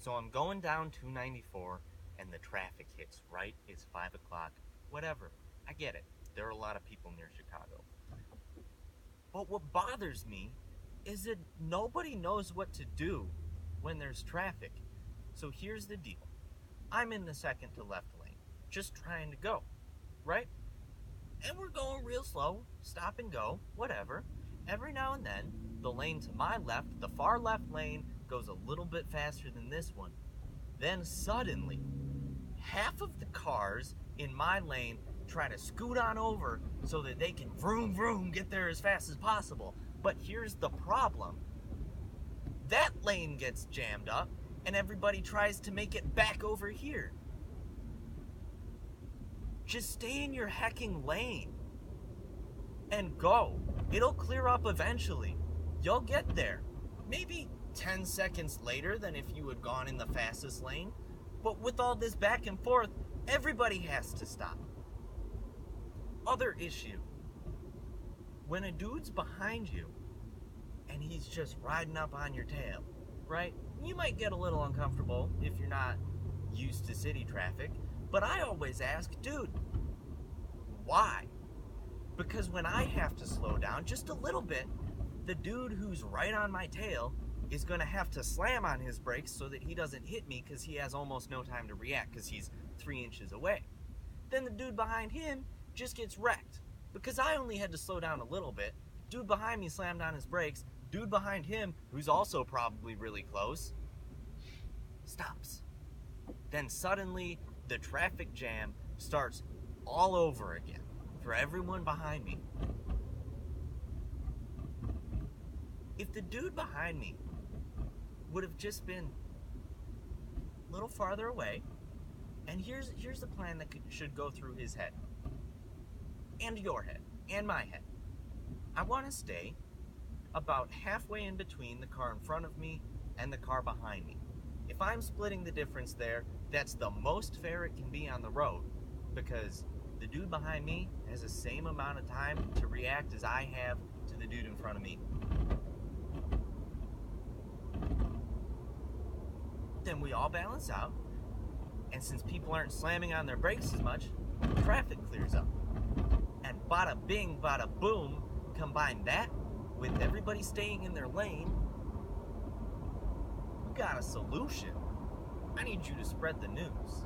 So I'm going down 294 and the traffic hits right. It's 5 o'clock. Whatever. I get it. There are a lot of people near Chicago. But what bothers me is that nobody knows what to do when there's traffic. So here's the deal. I'm in the second to left lane, just trying to go, right? And we're going real slow, stop and go, whatever. Every now and then, the lane to my left, the far left lane, goes a little bit faster than this one. Then suddenly, half of the cars in my lane try to scoot on over so that they can vroom vroom get there as fast as possible. But here's the problem. That lane gets jammed up and everybody tries to make it back over here. Just stay in your hecking lane and go. It'll clear up eventually. You'll get there. Maybe 10 seconds later than if you had gone in the fastest lane. But with all this back and forth, everybody has to stop. Other issue. When a dude's behind you and he's just riding up on your tail, right? You might get a little uncomfortable if you're not used to city traffic. But I always ask, dude, why? Because when I have to slow down just a little bit, the dude who's right on my tail is going to have to slam on his brakes so that he doesn't hit me because he has almost no time to react because he's 3 inches away. Then the dude behind him just gets wrecked because I only had to slow down a little bit. Dude behind me slammed on his brakes. Dude behind him, who's also probably really close, stops. Then suddenly the traffic jam starts all over again for everyone behind me. If the dude behind me would have just been a little farther away, and here's the plan that should go through his head, and your head, and my head. I want to stay about halfway in between the car in front of me and the car behind me. If I'm splitting the difference there, that's the most fair it can be on the road, because the dude behind me has the same amount of time to react as I have to the dude in front of me. Then we all balance out, and since people aren't slamming on their brakes as much, traffic clears up. And bada bing, bada boom, combine that with everybody staying in their lane, we got a solution. I need you to spread the news.